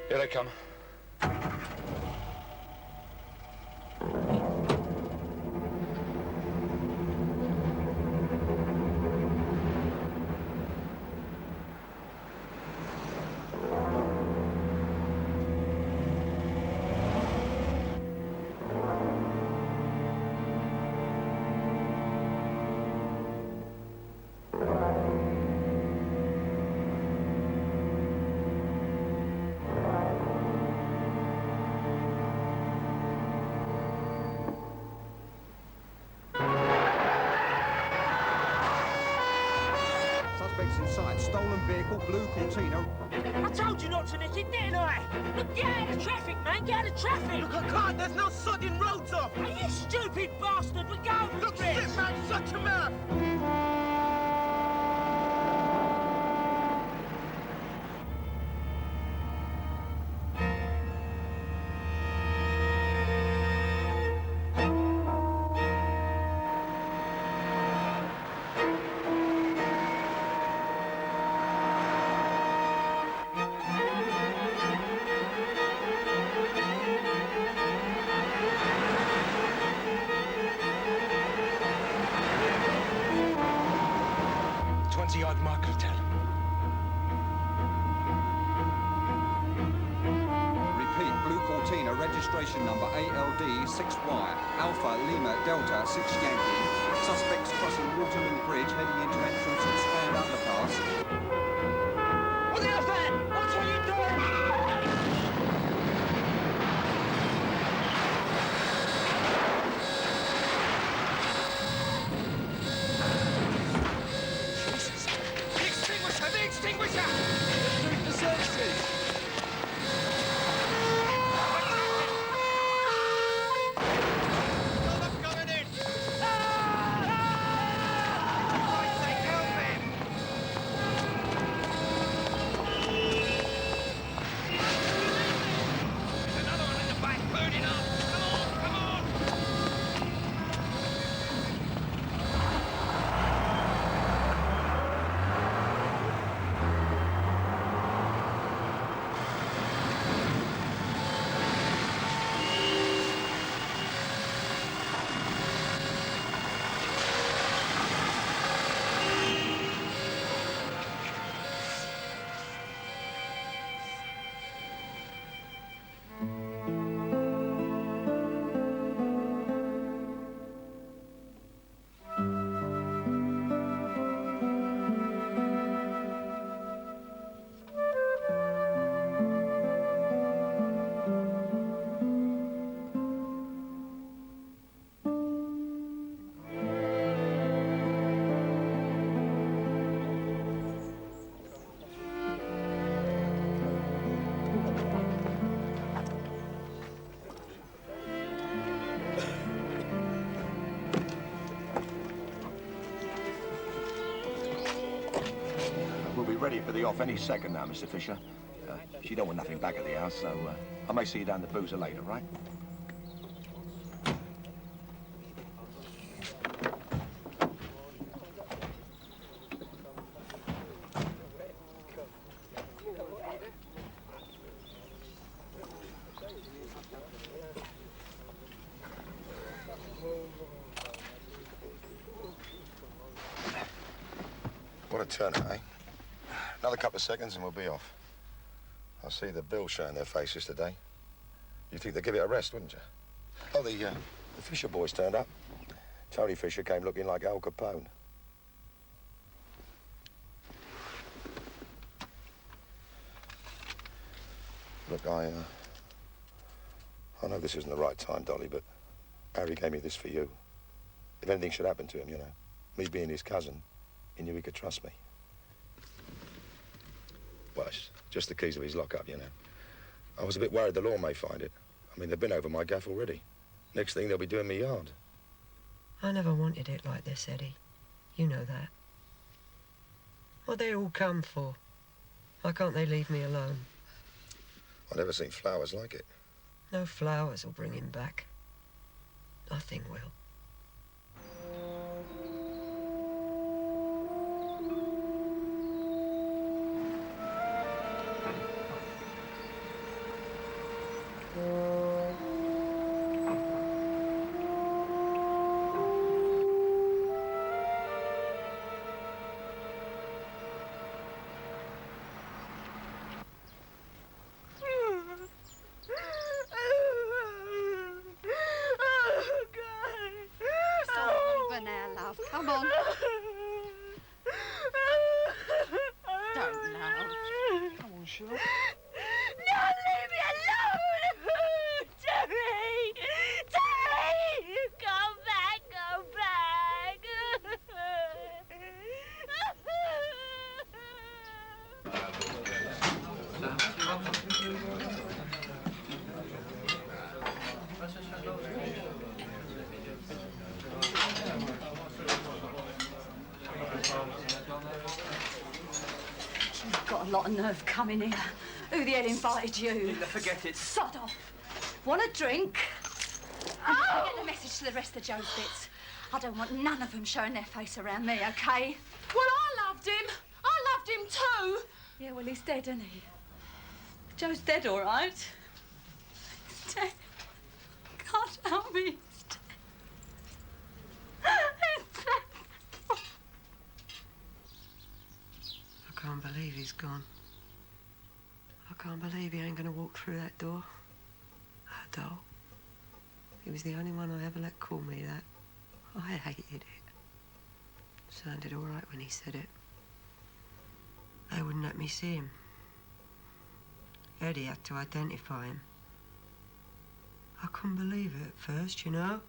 Here they come. Inside, stolen vehicle, blue Cortina. I told you not to nick it, didn't I? Look, get out of traffic, man, get out of traffic! Look, I can't, there's no sodding roads off! Are you stupid bastard? We're going Look, for it! shit, man, shut your mouth! Yard mark, Lieutenant. Repeat, blue Cortina, registration number ALD6Y, Alpha Lima Delta 6 Yankee. Suspects crossing Waterloo Bridge, heading into entrance and stand underpass. What the hell's that? What are you doing? Extinguisher! Doing the services! Going in! There's another one in the back burning up! Come on, come on! We'll be ready for the off any second now, Mr. Fisher. She don't want nothing back at the house, so I may see you down the boozer later, right? What a turnout, eh? Another couple of seconds and we'll be off. I see the bill showing their faces today. You'd think they'd give it a rest, wouldn't you? Oh, the Fisher boys turned up. Tony Fisher came looking like Al Capone. Look, I know this isn't the right time, Dolly, but Harry gave me this for you. If anything should happen to him, you know, me being his cousin, he knew he could trust me. Well, it's just the keys of his lockup, you know. I was a bit worried the law may find it. I mean, they've been over my gaff already. Next thing, they'll be doing me yard. I never wanted it like this, Eddie. You know that. What they all come for? Why can't they leave me alone? I've never seen flowers like it. No flowers will bring him back. Nothing will. Shall I? No, leave me alone! Terry! Terry! Come back, come back! You've got a lot of nerve coming here. Who the hell invited you? Forget it. Sod off. Want a drink? And get the message to the rest of Joe's bits. I don't want none of them showing their face around me, OK? Well, I loved him. I loved him too. Yeah, well, he's dead, isn't he? Joe's dead, all right. He's dead. God help me. He's dead. He's dead. I can't believe he's gone. I can't believe he ain't gonna walk through that door. That doll. He was the only one I ever let call me that. I hated it. Sounded all right when he said it. They wouldn't let me see him. Eddie had to identify him. I couldn't believe it at first, you know.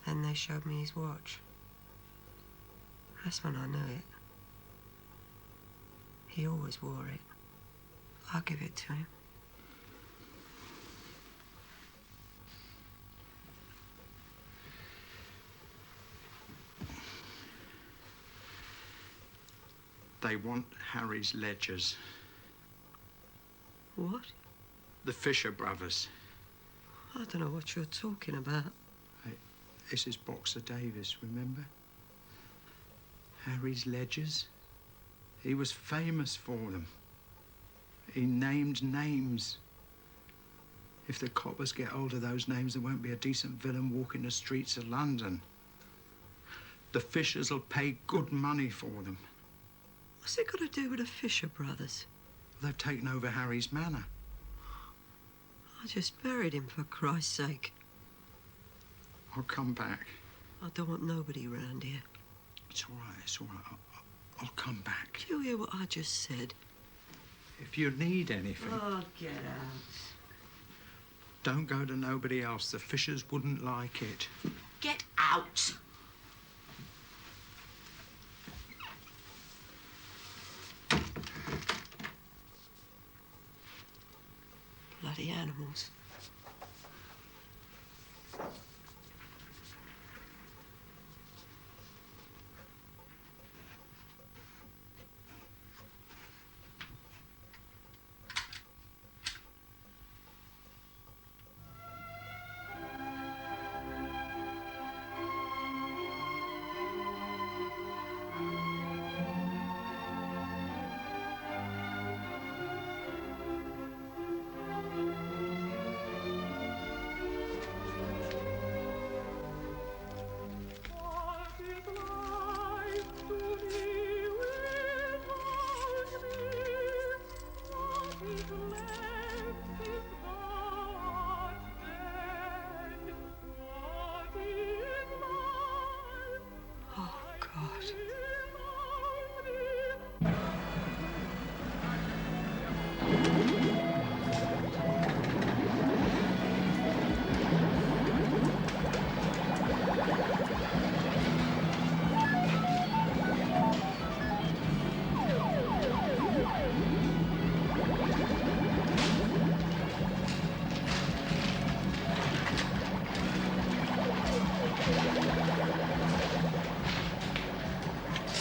Then they showed me his watch. That's when I knew it. He always wore it. I'll give it to him. They want Harry's ledgers. What? The Fisher brothers. I don't know what you're talking about. Hey, this is Boxer Davis, remember? Harry's ledgers. He was famous for them. He named names. If the coppers get hold of those names, there won't be a decent villain walking the streets of London. The Fishers will pay good money for them. What's it got to do with the Fisher brothers? They've taken over Harry's manor. I just buried him, for Christ's sake. I'll come back. I don't want nobody round here. It's all right, it's all right. I'll come back. Did you hear what I just said? If you need anything... Oh, get out. Don't go to nobody else. The Fishers wouldn't like it. Get out! Bloody animals.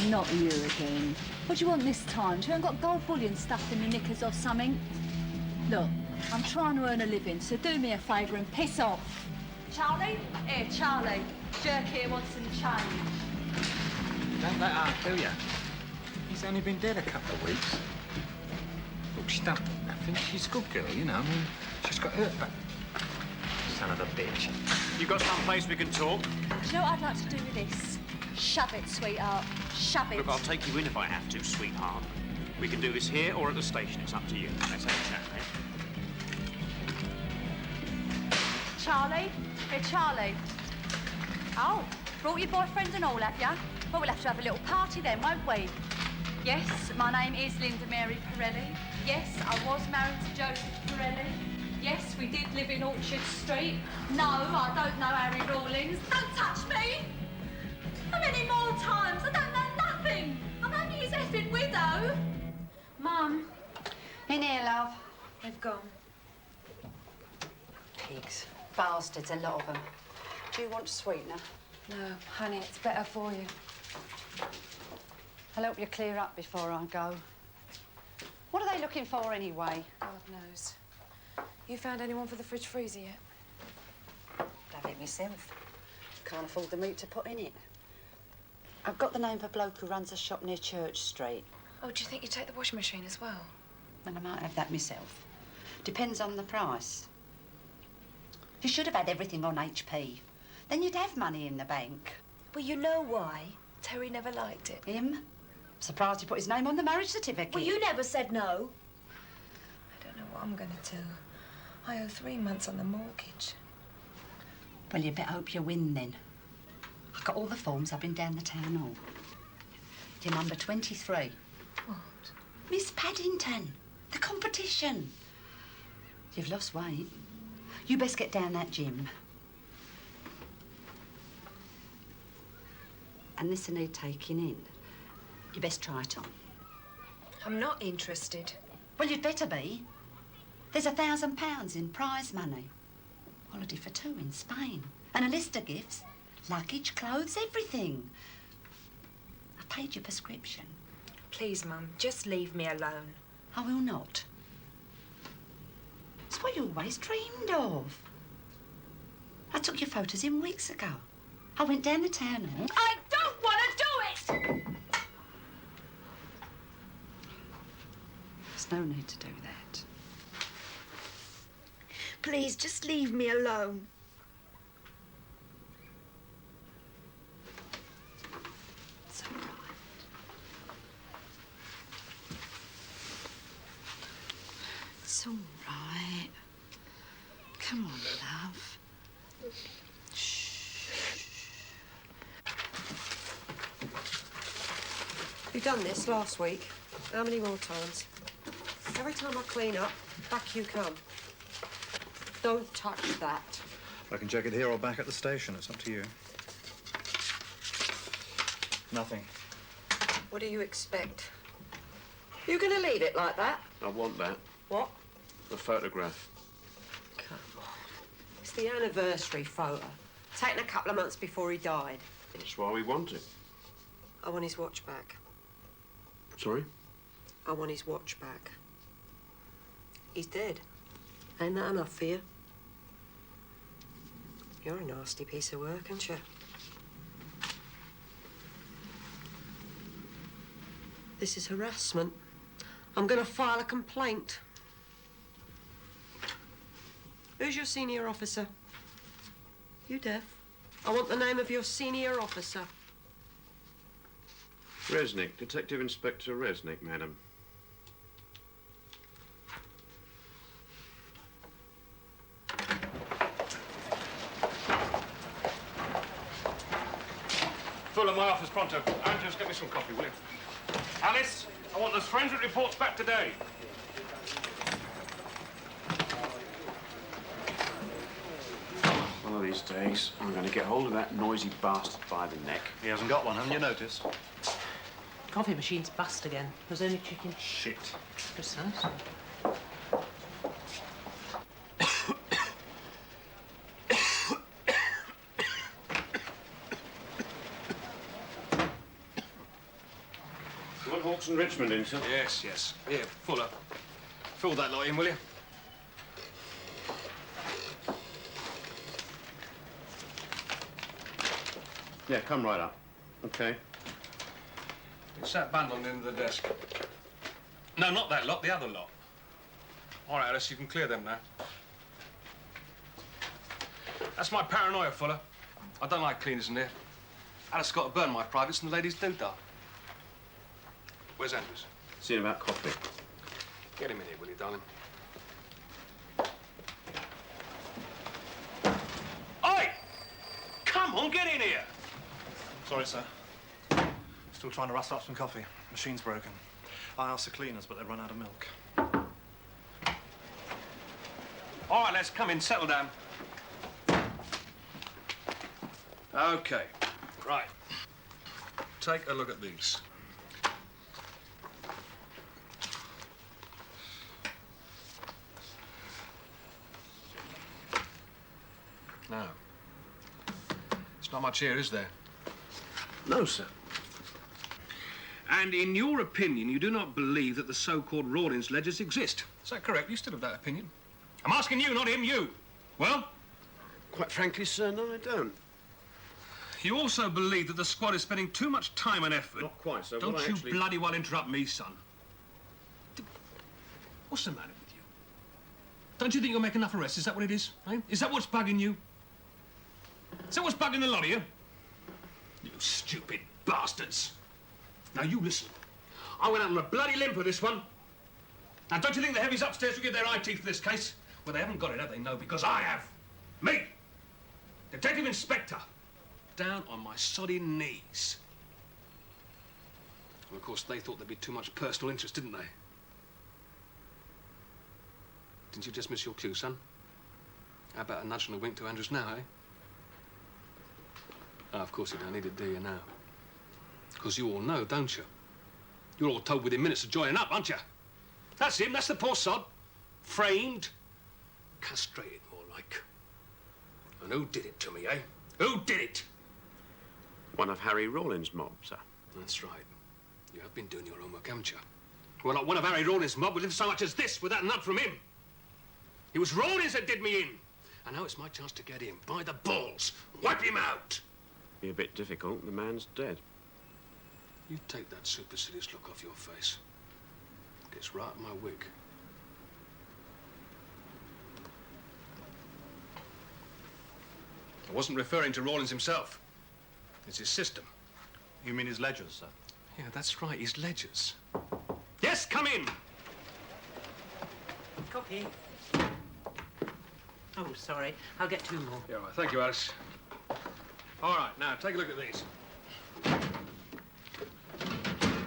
Not you again. What do you want this time? You haven't got gold bullion stuffed in the knickers or something? Look, I'm trying to earn a living, so do me a favour and piss off. Charlie? Here, Charlie. Jerk here wants some change. Don't let her, do you? He's only been dead a couple of weeks. Look, she don't nothing. She's a good girl, you know. I mean, she's got hurt, but... Son of a bitch. You got some place we can talk? Do you know what I'd like to do with this? Shove it, sweetheart. Shove it. Look, I'll take you in if I have to, sweetheart. We can do this here or at the station. It's up to you. Let's have a chat, eh? Charlie? Here, Charlie. Oh, brought your boyfriend and all, have ya? Well, we'll have to have a little party then, won't we? Yes, my name is Linda Mary Pirelli. Yes, I was married to Joseph Pirelli. Yes, we did live in Orchard Street. No, I don't know Harry Rawlings. Don't touch me! How many more times? I don't know nothing. I'm only his effing widow. Mum. In here, love. They've gone. Pigs. Bastards, a lot of them. Do you want a sweetener? No, honey, it's better for you. I'll help you clear up before I go. What are they looking for anyway? God knows. You found anyone for the fridge freezer yet? I'll have it myself. Can't afford the meat to put in it. I've got the name of a bloke who runs a shop near Church Street. Oh, do you think you'd take the washing machine as well? Well, I might have that myself. Depends on the price. You should have had everything on HP. Then you'd have money in the bank. Well, you know why. Terry never liked it. Him? Surprised he put his name on the marriage certificate. Well, you never said no. I don't know what I'm going to do. I owe 3 months on the mortgage. Well, you better hope you win, then. I've got all the forms. I've been down the town hall. You're number 23. What? Miss Paddington. The competition. You've lost weight. You best get down that gym. And this'll need taking in. You best try it on. I'm not interested. Well, you'd better be. There's £1,000 in prize money. Holiday for 2 in Spain. And a list of gifts. Luggage, clothes, everything. I paid your prescription. Please, Mum, just leave me alone. I will not. It's what you always dreamed of. I took your photos in weeks ago. I went down the town hall. I don't want to do it! There's no need to do that. Please, just leave me alone. It's all right. It's all right. Come on, love. You done this last week. How many more times? Every time I clean up, back you come. Don't touch that. I can check it here or back at the station. It's up to you. Nothing. What do you expect? You gonna leave it like that? I want that. What? The photograph. Come on. It's the anniversary photo. Taken a couple of months before he died. That's why we want it. I want his watch back. Sorry? I want his watch back. He's dead. Ain't that enough for you? You're a nasty piece of work, aren't you? This is harassment. I'm gonna file a complaint. Who's your senior officer? You deaf? I want the name of your senior officer. Resnick, Detective Inspector Resnick, madam. Fuller, my office pronto. Andrews, get me some coffee, will you? Alice, I want those forensic reports back today. One of these days, I'm going to get hold of that noisy bastard by the neck. He hasn't got one, haven't you noticed? Coffee machine's bust again. There's only chicken. Shit. Precisely. You want Hawks and Richmond in, sir? Yes, yes. Here, Fuller. Fill that lot in, will you? Yeah, come right up. Okay. It's that bundle on the end of the desk. No, not that lot, the other lot. All right, Alice, you can clear them now. That's my paranoia, Fuller. I don't like cleaners in there. Alice got to burn my privates and the ladies do that. Where's Andrews? Seeing about coffee. Get him in here, will you, darling? Oi! Come on, get in here! Sorry, sir. Still trying to rustle up some coffee. Machine's broken. I asked the cleaners, but they've run out of milk. All right, let's come in. Settle down. OK. Right. Take a look at these. Now, there's not much here, is there? No, sir. And in your opinion, you do not believe that the so-called Rawlins ledgers exist. Is that correct? You still have that opinion? I'm asking you, not him, you. Well? Quite frankly, sir, no, I don't. You also believe that the squad is spending too much time and effort. Not quite, sir. Don't you bloody well interrupt me, son. What's the matter with you? Don't you think you'll make enough arrests? Is that what it is? Eh? Is that what's bugging you? Is that what's bugging the lot of you? You stupid bastards. Now, you listen. I went out on a bloody limb for this one. Now, don't you think the heavies upstairs will give their eye teeth for this case? Well, they haven't got it, have they? No, because I have. Me, Detective Inspector, down on my sodding knees. Well, of course, they thought there'd be too much personal interest, didn't they? Didn't you just miss your cue, son? How about a nudge and a wink to Andrews now, eh? Oh, of course you don't need it, do you, now? Because you all know, don't you? You're all told within minutes of joining up, aren't you? That's him, that's the poor sod. Framed, castrated, more like. And who did it to me, eh? Who did it? One of Harry Rawlins' mob, sir. That's right. You have been doing your homework, haven't you? Well, not one of Harry Rawlins' mob would live so much as this without a nut from him. It was Rawlins that did me in. And now it's my chance to get him by the balls. Wipe him out. Be a bit difficult. The man's dead. You take that supercilious look off your face. Gets right in my wig. I wasn't referring to Rawlins himself. It's his system. You mean his ledgers, sir? Yeah, that's right, his ledgers. Yes, come in! Copy. Oh, sorry. I'll get 2 more. Yeah, right. Thank you, Alice. All right, now, take a look at these.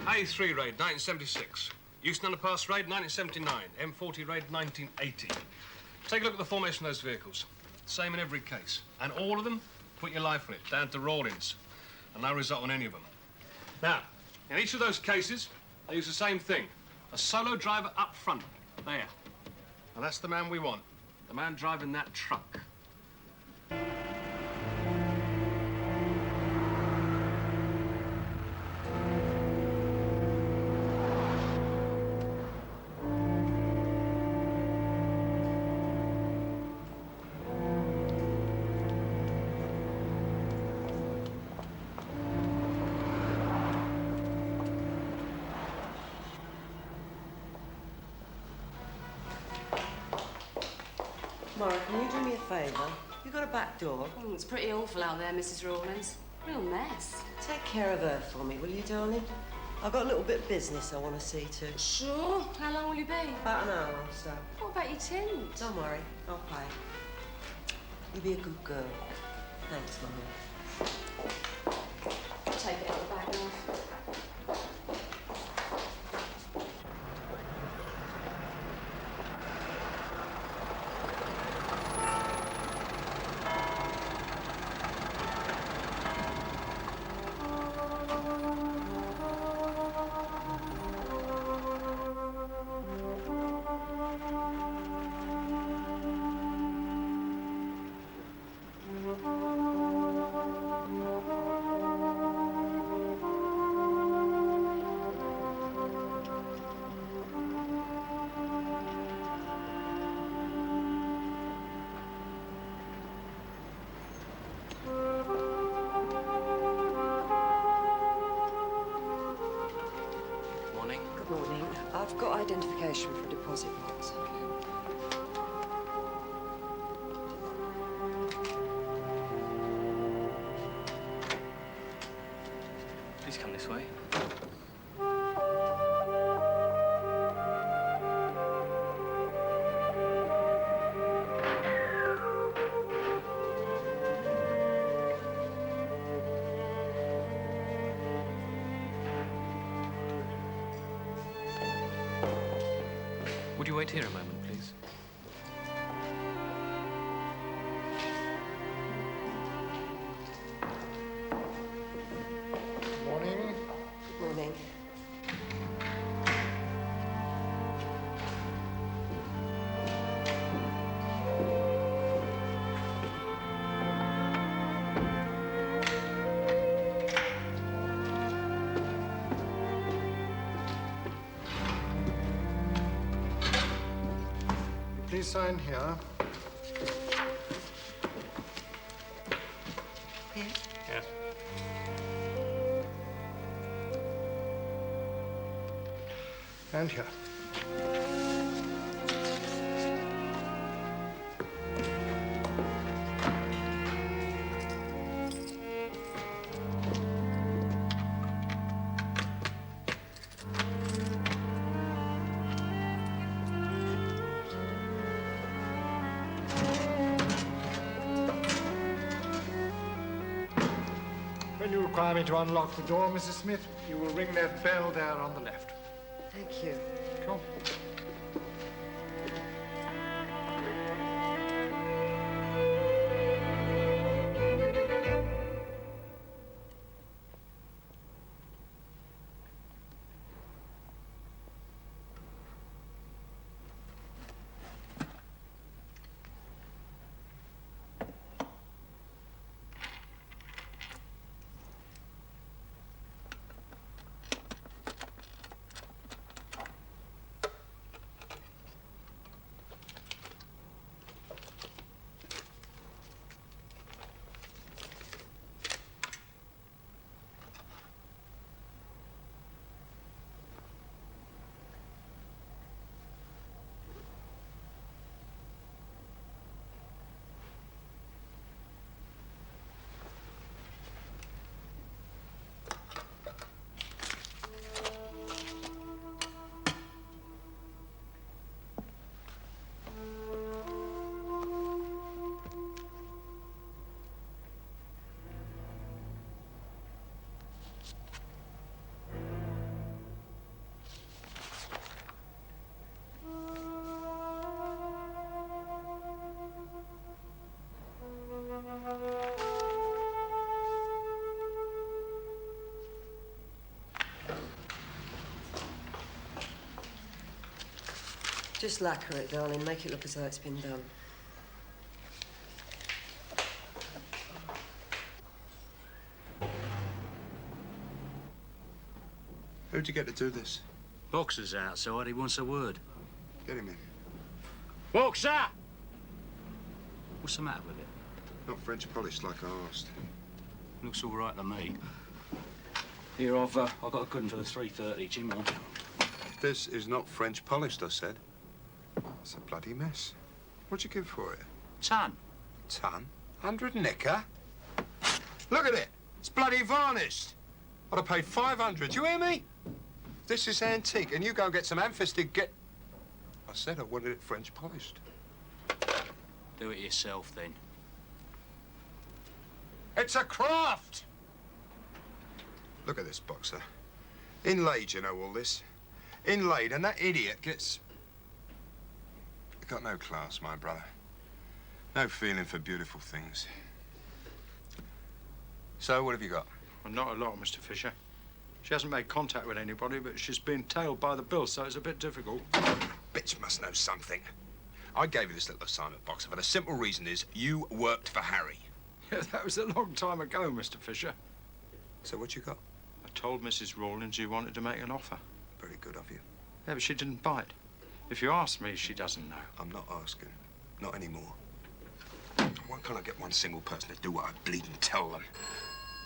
A3 raid, 1976. Euston Underpass raid, 1979. M40 raid, 1980. Take a look at the formation of those vehicles. Same in every case. And all of them, put your life on it, down to Rawlins. And no result on any of them. Now, in each of those cases, they use the same thing. A solo driver up front. There. And that's the man we want. The man driving that truck. Mara, can you do me a favour? You got a back door? Oh, it's pretty awful out there, Mrs. Rawlins. Real mess. Take care of her for me, will you, darling? I've got a little bit of business I want to see to. Sure. How long will you be? About an hour or so. What about your tent? Don't worry, I'll pay. You be a good girl. Thanks, Mama. Take it out the back, love. I've got identification for deposit box. Please come this way. you wait here a moment, please? Morning. Morning. Please sign here. Here? Yes. And here. When you require me to unlock the door, Mrs. Smith, you will ring that bell there on the left. Thank you. Cool. Just lacquer it, darling. Make it look as though it's been done. Who'd you get to do this? Boxer's outside. He wants a word. Get him in. Boxer! What's the matter with it? Not French polished like I asked. Looks all right to me. Here, I've got a good one for the 3:30, Jim. This is not French polished, I said. It's a bloody mess. What'd you give for it? Ton. Ton? 100 nicker? Look at it. It's bloody varnished. I'd have paid 500. You hear me? This is antique, and you go and get some ham-fisted I said I wanted it French polished. Do it yourself, then. It's a craft! Look at this, Boxer. Inlaid, you know, all this. Inlaid, and that idiot gets... You've got no class, my brother. No feeling for beautiful things. So, what have you got? Well, not a lot, Mr. Fisher. She hasn't made contact with anybody, but she's been tailed by the bill, so it's a bit difficult. Bitch must know something. I gave you this little assignment, Boxer, for the simple reason is you worked for Harry. Yeah, that was a long time ago, Mr. Fisher. So what you got? I told Mrs. Rawlins you wanted to make an offer. Very good of you. Yeah, but she didn't bite. If you ask me, she doesn't know. I'm not asking. Not anymore. Why can't I get one single person to do what I bleed and tell them?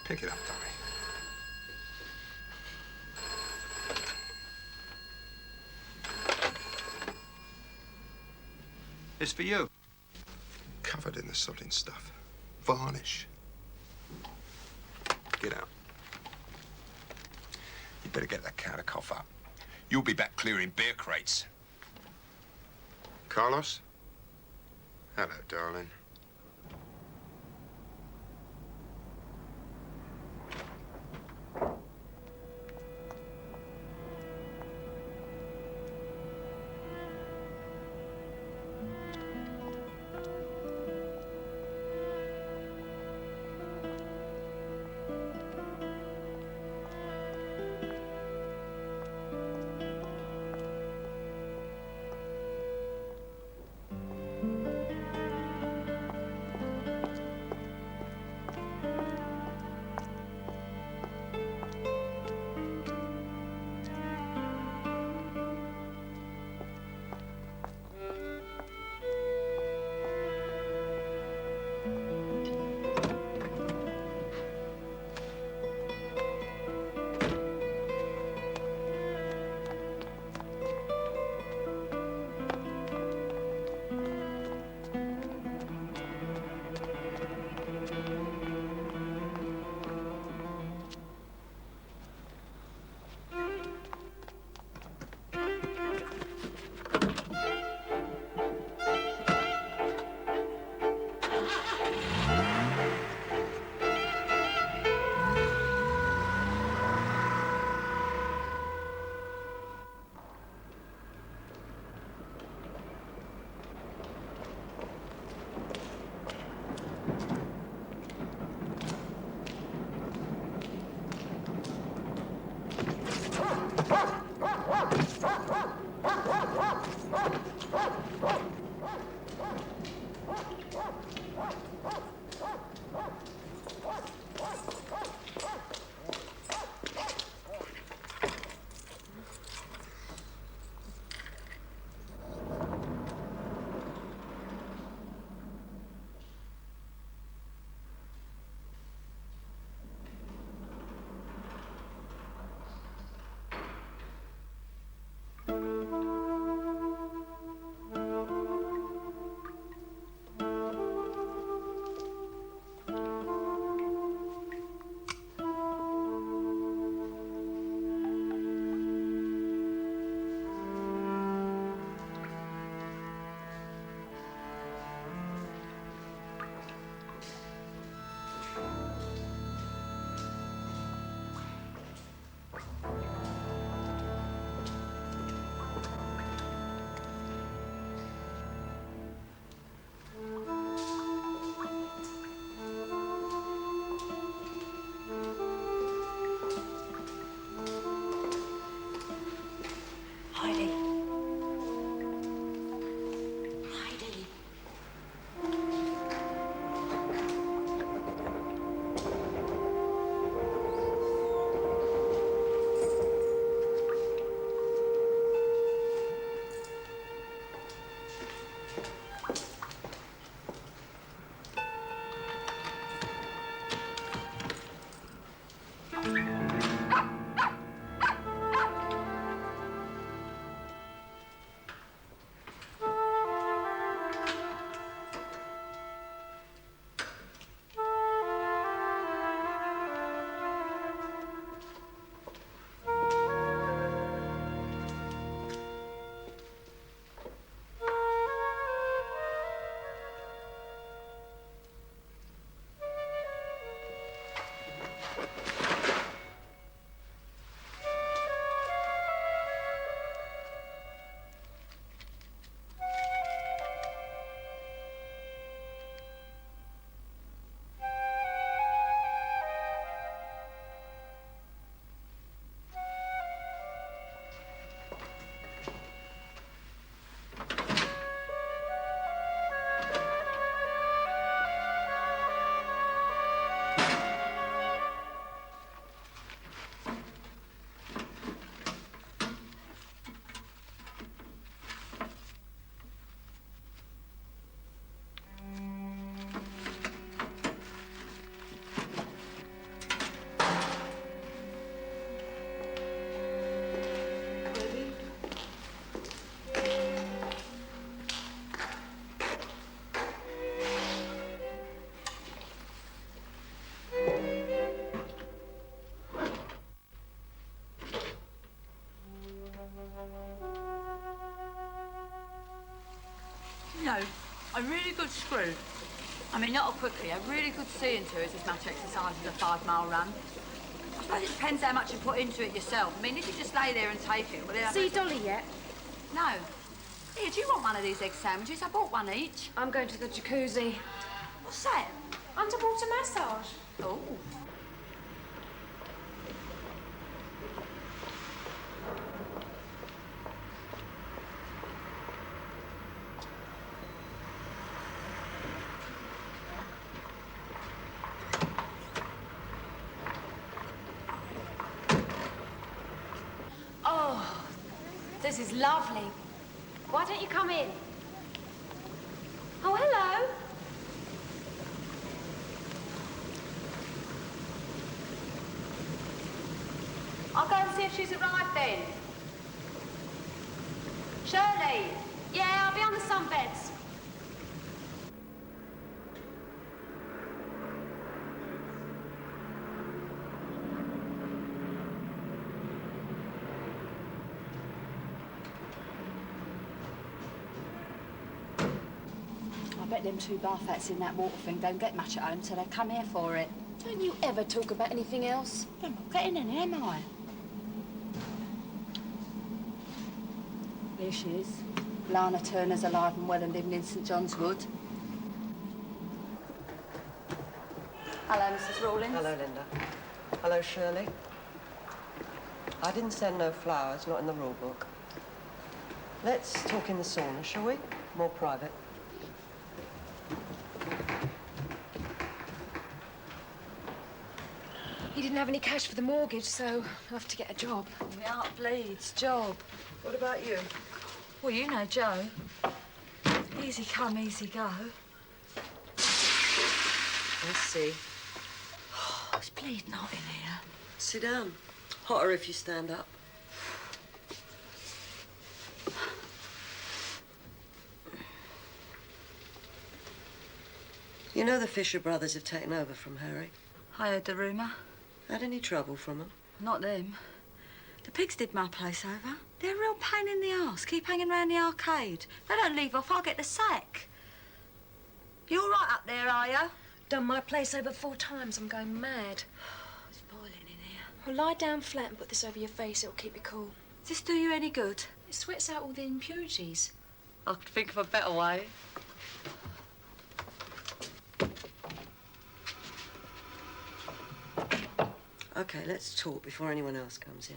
Pick it up, dummy. It's for you. Covered in the sodding stuff. Varnish. Get out. You better get that cow to cough up. You'll be back clearing beer crates. Carlos? Hello, darling. You know, a really good screw. I mean, not a quickie, a really good seeing to it is as much exercise as a 5-mile run. I suppose it depends how much you put into it yourself. I mean, if you just lay there and take it, well, See Dolly yet? No. Here, do you want one of these egg sandwiches? I bought one each. I'm going to the jacuzzi. What's that? Underwater massage. Oh. Oh, this is lovely. Why don't you come in? Oh, hello. I'll go and see if she's arrived then. Shirley! Yeah, I'll be on the sunbeds. I bet them 2 bath hats in that water thing don't get much at home, so they come here for it. Don't you ever talk about anything else? I'm not getting any, am I? Here she is. Lana Turner's alive and well and living in St John's Wood. Hello, Mrs Rawlins. Hello, Linda. Hello, Shirley. I didn't send no flowers, not in the rule book. Let's talk in the sauna, shall we? More private. He didn't have any cash for the mortgage, so I have to get a job. My heart bleeds. Job. What about you? Well, you know Joe. Easy come, easy go. Let's see. Oh, it's bleeding hot in here. Sit down. Hotter if you stand up. You know the Fisher brothers have taken over from Harry? I heard the rumour. Had any trouble from them? Not them. The pigs did my place over. They're a real pain in the arse. Keep hanging round the arcade. They don't leave off, I'll get the sack. You all right up there, are you? Done my place over 4 times. I'm going mad. It's boiling in here. Well, lie down flat and put this over your face. It'll keep you cool. Does this do you any good? It sweats out all the impurities. I could think of a better way. OK, let's talk before anyone else comes in.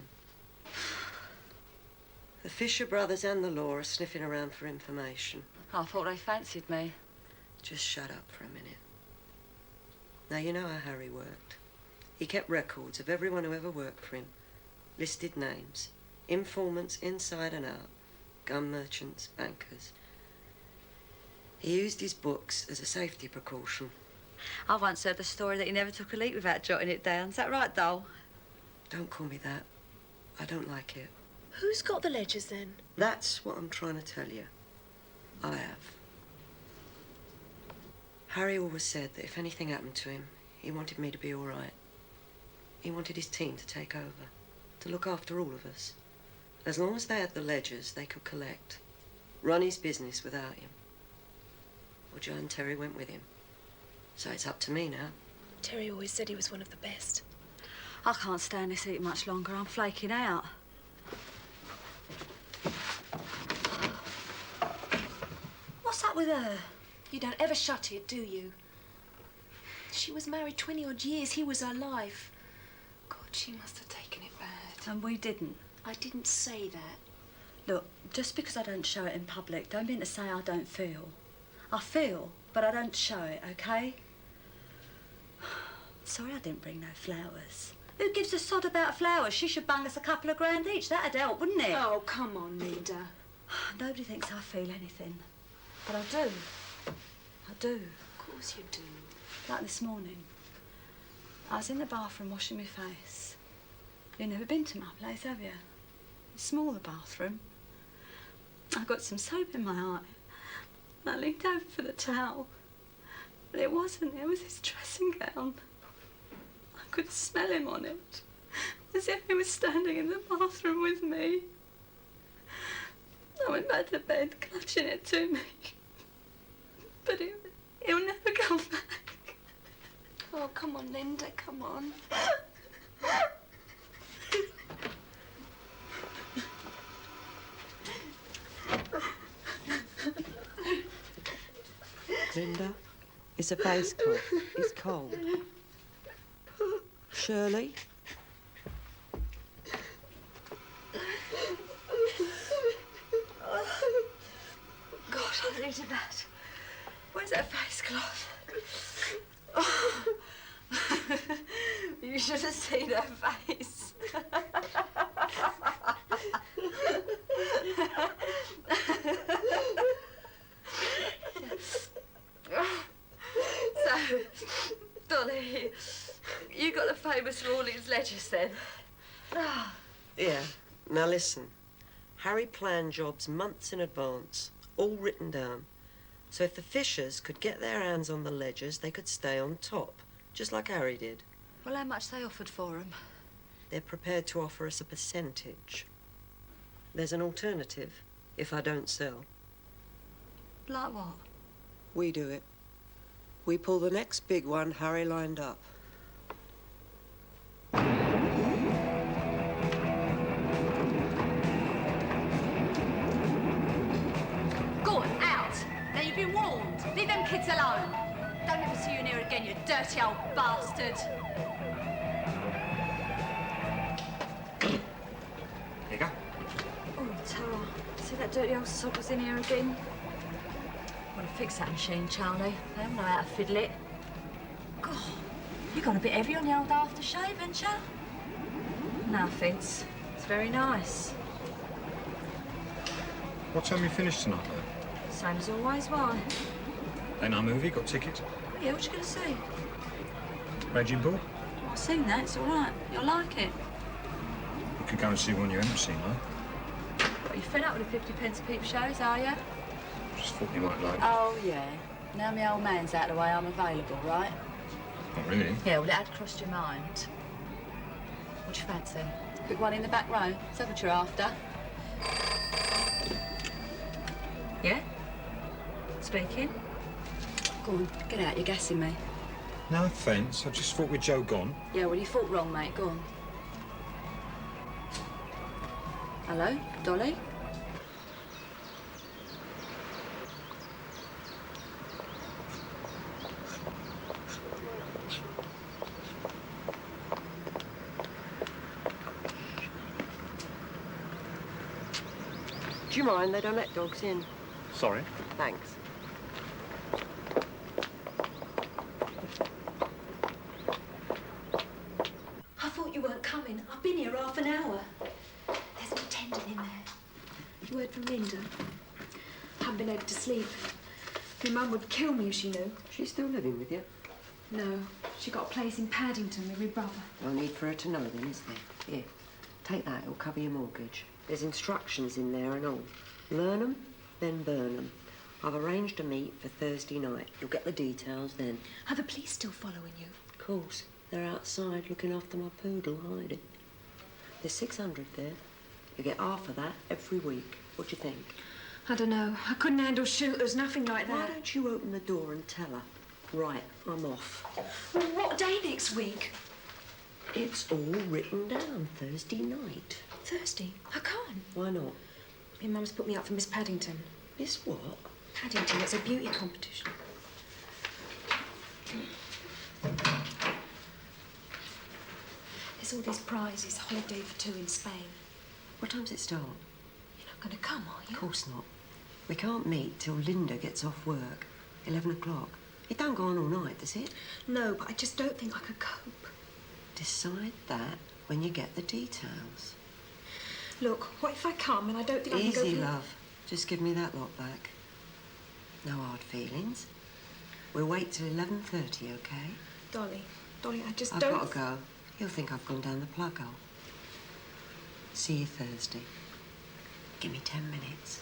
The Fisher brothers and the law are sniffing around for information. I thought they fancied me. Just shut up for a minute. Now, you know how Harry worked. He kept records of everyone who ever worked for him. Listed names. Informants inside and out. Gun merchants, bankers. He used his books as a safety precaution. I once heard the story that he never took a leak without jotting it down. Is that right, Dole? Don't call me that. I don't like it. Who's got the ledgers, then? That's what I'm trying to tell you. I have. Harry always said that if anything happened to him, he wanted me to be all right. He wanted his team to take over, to look after all of us. As long as they had the ledgers, they could collect, run his business without him. Well, Joe and Terry went with him. So it's up to me now. Terry always said he was one of the best. I can't stand this heat much longer. I'm flaking out. What's up with her? You don't ever shut it, do you? She was married 20-odd years. He was her life. God, she must have taken it bad. And we didn't. I didn't say that. Look, just because I don't show it in public, don't mean to say I don't feel. I feel, but I don't show it, OK? Sorry I didn't bring no flowers. Who gives a sod about flowers? She should bung us a couple of grand each. That'd help, wouldn't it? Oh, come on, Linda. Nobody thinks I feel anything. But I do. I do. Of course you do. Like this morning. I was in the bathroom washing my face. You've never been to my place, have you? It's small, the bathroom. I got some soap in my eye. I leaned over for the towel. But it wasn't. It was his dressing gown. I could smell him on it. As if he was standing in the bathroom with me. I went back to bed, clutching it to me. But he'll never come back. Oh, come on, Linda, come on. Linda, it's a face cloth. It's cold. Shirley? Gosh, I needed that. Where's that face cloth? Oh. You should have seen her face. So, Dolly, you got the famous Rawlins ledgers then? Yeah. Now listen. Harry planned jobs months in advance, all written down. So if the Fishers could get their hands on the ledgers, they could stay on top, just like Harry did. Well, how much they offered for them? They're prepared to offer us a percentage. There's an alternative, if I don't sell. Like what? We do it. We pull the next big one Harry lined up. Go on, out. Now you've been warned. Leave them kids alone. Don't ever see you in here again, you dirty old bastard. Here you go. Oh, Tara. See that dirty old sod was in here again? Want to fix that machine, Charlie. They don't know how to fiddle it. God, you got a bit heavy on the old aftershave, haven't you? No offence. It's very nice. What time you finished tonight, though? Same as always, why? Ain't our movie got tickets? Yeah, what you going to see? Raging Bull? I've seen that. It's all right. You'll like it. You could go and see one you haven't seen, though. What, you fed up with the 50p peep shows, are you? Just thought you might like it. Oh, yeah. Now my old man's out of the way, I'm available, right? Not really. Yeah, well, it had crossed your mind. What do you fancy? Quick one in the back row? Is that what you're after? Yeah? Speaking? Go on, get out, you're gassing me. No offence, I just thought we'd Joe gone. Yeah, well, you thought wrong, mate. Go on. Hello, Dolly? Do you mind? They don't let dogs in. Sorry. Thanks. I thought you weren't coming. I've been here half an hour. There's an attendant in there. Word from Linda. Haven't been able to sleep. My mum would kill me if she knew. She's still living with you? No, she got a place in Paddington with my brother. No need for her to know then, is there? Here, take that. It'll cover your mortgage. There's instructions in there and all. Learn 'em, then burn 'em. I've arranged a meet for Thursday night. You'll get the details then. Are the police still following you? Of course. They're outside looking after my poodle, hiding. There's 600 there. You get half of that every week. What do you think? I don't know. I couldn't handle shooters, nothing like that. Why don't you open the door and tell her? Right, I'm off. Well, what day next week? It's all written down. Thursday night. Thursday? I can't. Why not? My mum's put me up for Miss Paddington. Miss what? Paddington, it's a beauty competition. There's all these prizes, holiday for 2 in Spain. What time's it start? You're not going to come, are you? Of course not. We can't meet till Linda gets off work. 11 o'clock. It don't go on all night, does it? No, but I just don't think I could cope. Decide that when you get the details. Look, what if I come and I don't think I can go... Easy, love. Just give me that lot back. No hard feelings. We'll wait till 11:30, okay? Dolly, I just I've don't... got to go. You'll think I've gone down the plug hole. See you Thursday. Give me 10 minutes.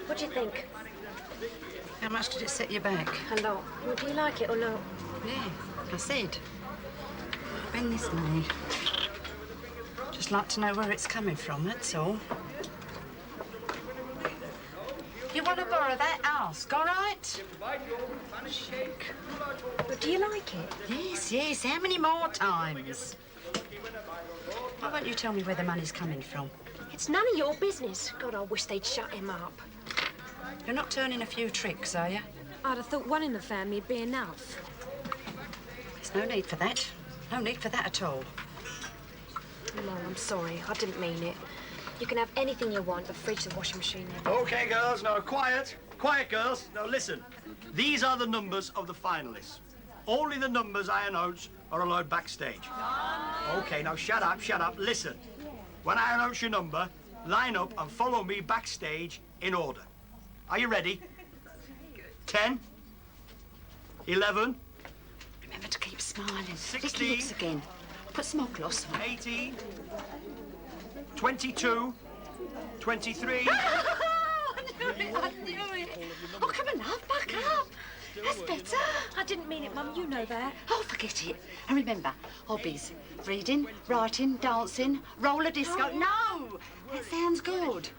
What do you think? How much did it set you back? A lot. Well, do you like it or not? Yeah, I said. bring this money. Just like to know where it's coming from, that's all. You want to borrow that? Ask, all right? But do you like it? Yes, yes. How many more times? Why won't you tell me where the money's coming from? It's none of your business. God, I wish they'd shut him up. You're not turning a few tricks, are you? I'd have thought one in the family would be enough. There's no need for that. No need for that at all. No, I'm sorry. I didn't mean it. You can have anything you want, the fridge, the washing machine. OK, girls, now quiet. Quiet, girls. Now listen. These are the numbers of the finalists. Only the numbers I announce are allowed backstage. OK, now shut up, shut up. Listen. When I announce your number, line up and follow me backstage in order. Are you ready? 10, 11. Remember to keep smiling. 16. Lips again. Put some more gloss on. 18. 22. 23. I knew it. Oh, come on, love, back up. That's better. I didn't mean it, Mum. You know that. Oh, forget it. And remember, hobbies. Reading, writing, dancing, roller disco. Oh. No! That sounds good.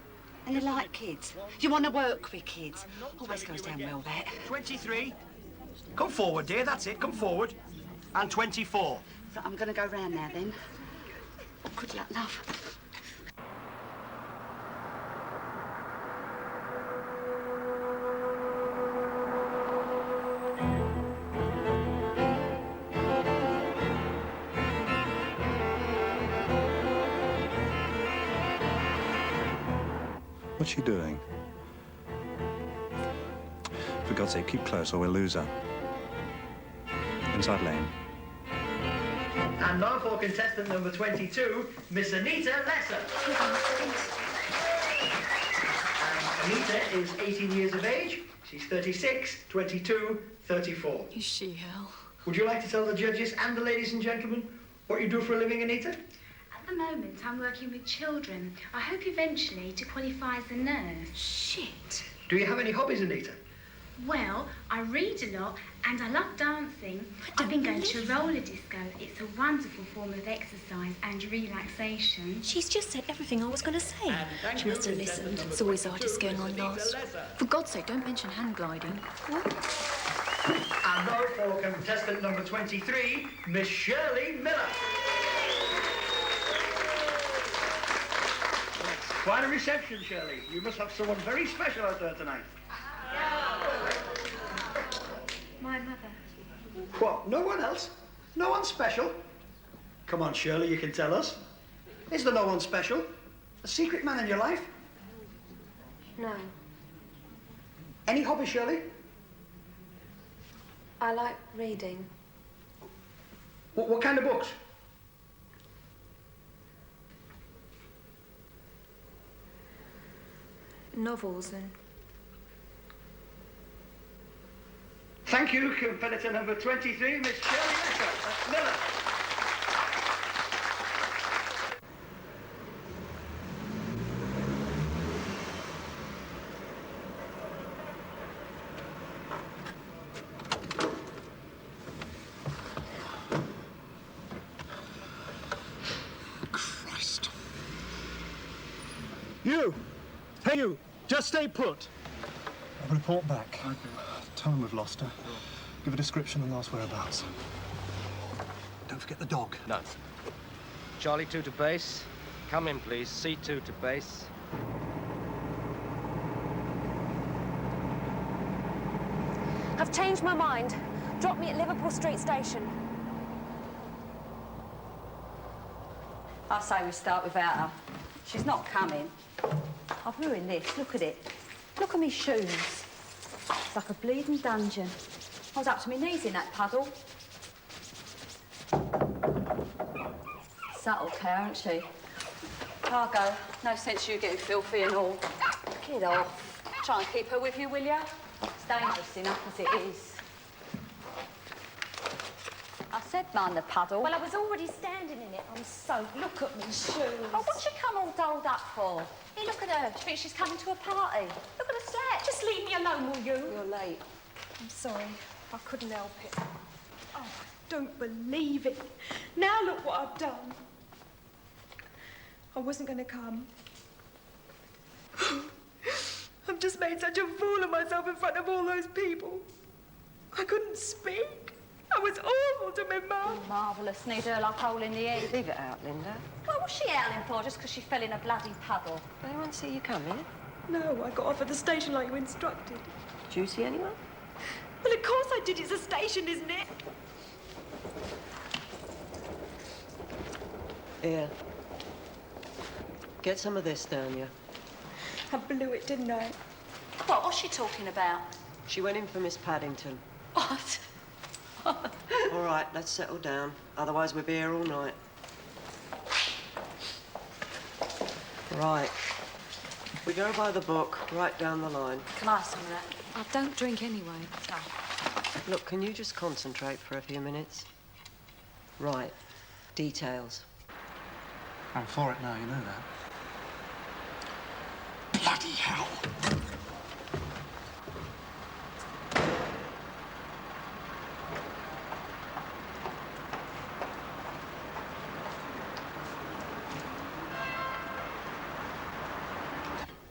And you like kids. You want to work with kids. Always goes down well, that. 23. Come forward, dear. That's it. Come forward. And 24. Right, I'm going to go round now, then. Good luck, love. What's she doing? For God's sake, keep close or we'll lose her. Inside lane. And now for contestant number 22, Miss Anita Lesser. And Anita is 18 years of age. She's 36, 22, 34. Is she, Hal? Would you like to tell the judges and the ladies and gentlemen what you do for a living, Anita? At the moment, I'm working with children. I hope eventually to qualify as a nurse. Shit. Do you have any hobbies, Anita? Well, I read a lot and I love dancing. I've been going to roller disco. It's a wonderful form of exercise and relaxation. She's just said everything I was going to say. She must have listened. It's always artists going on last. For God's sake, don't mention hand gliding. And now for contestant number 23, Miss Shirley Miller. Quite a reception, Shirley. You must have someone very special out there tonight. My mother. What, no one else? No one special? Come on, Shirley, you can tell us. Is there no one special? A secret man in your life? No. Any hobby, Shirley? I like reading. What kind of books? Novels and... Thank you, competitor number 23, Miss Shirley Miller. Christ. You! Hey, you! Just stay put. I'll report back. Okay. Tell them we've lost her. Give a description and last whereabouts. Don't forget the dog. No. Charlie 2 to base. Come in, please. C2 to base. I've changed my mind. Drop me at Liverpool Street Station. I say we start without her. She's not coming. I've ruined this. Look at it. Look at me shoes. It's like a bleeding dungeon. I was up to my knees in that puddle. Subtle care, isn't she? Cargo. No sense you getting filthy and all. Get off. Try and keep her with you, will you? It's dangerous enough as it is. I said mind the puddle. Well, I was already standing in it. I'm soaked. Look at me shoes. Oh, what'd you come all dolled up for? Hey, look at her. Do you think she's coming to a party? Look at her slat. Just leave me alone, will you? You're late. I'm sorry. I couldn't help it. Oh. don't believe it. Now look what I've done. I wasn't going to come. I've just made such a fool of myself in front of all those people. I couldn't speak. I was awful to my mum. Marvellous. Need her like hole in the head. Leave it out, Linda. What was she howling for just because she fell in a bloody puddle? Anyone see you coming? No, I got off at the station like you instructed. Did you see anyone? Well, of course I did. It's a station, isn't it? Here. Get some of this down you. I blew it, didn't I? What? What's she talking about? She went in for Miss Paddington. What? All right, let's settle down. Otherwise, we'll be here all night. Right. We go by the book, right down the line. Can I have some of that? I don't drink anyway. Look, can you just concentrate for a few minutes? Right. Details. I'm for it now, you know that. Bloody hell!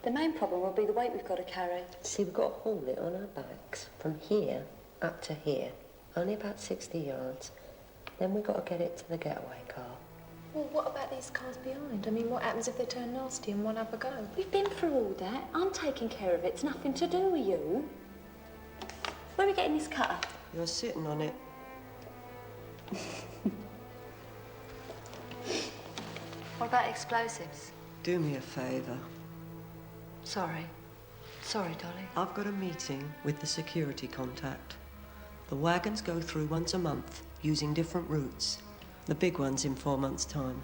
The main problem will be the weight we've got to carry. See, we've got to haul it on our backs from here up to here. Only about 60 yards. Then we've got to get it to the getaway car. Well, what about these cars behind? I mean, what happens if they turn nasty and one have a go? We've been through all that. I'm taking care of it. It's nothing to do with you. Where are we getting this cutter? You're sitting on it. What about explosives? Do me a favour. Sorry. Sorry, Dolly. I've got a meeting with the security contact. The wagons go through once a month, using different routes. The big one's in 4 months' time.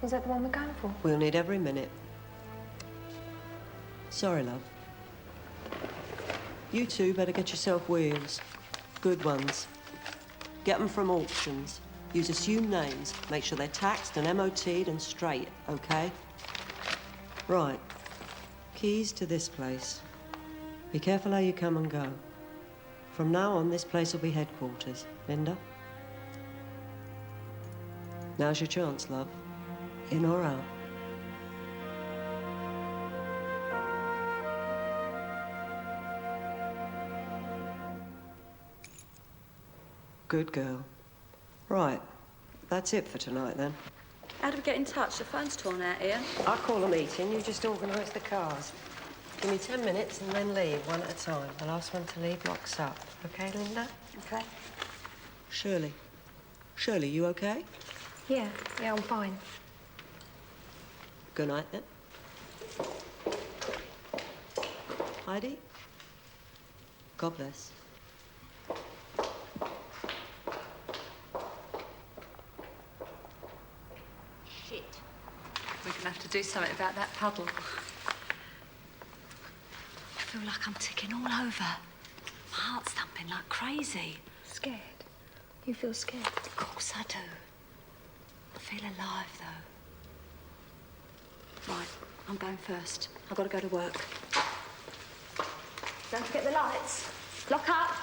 Is that the one we're going for? We'll need every minute. Sorry, love. You two better get yourself wheels. Good ones. Get them from auctions. Use assumed names. Make sure they're taxed and MOT'd and straight, okay? Right. Keys to this place. Be careful how you come and go. From now on, this place will be headquarters. Linda? Now's your chance, love. In or out. Good girl. Right. That's it for tonight, then. How do we get in touch? The phone's torn out here. I'll call a meeting. You just organise the cars. Give me 10 minutes and then leave, one at a time. The last one to leave locks up. Okay, Linda? Okay. Shirley. Shirley, you okay? Yeah, I'm fine. Good night, then. Heidi? God bless. Shit. We're gonna have to do something about that puddle. I feel like I'm ticking all over. My heart's thumping like crazy. Scared? You feel scared? Of course I do. I feel alive, though. Right, I'm going first. I've got to go to work. Don't forget the lights. Lock up.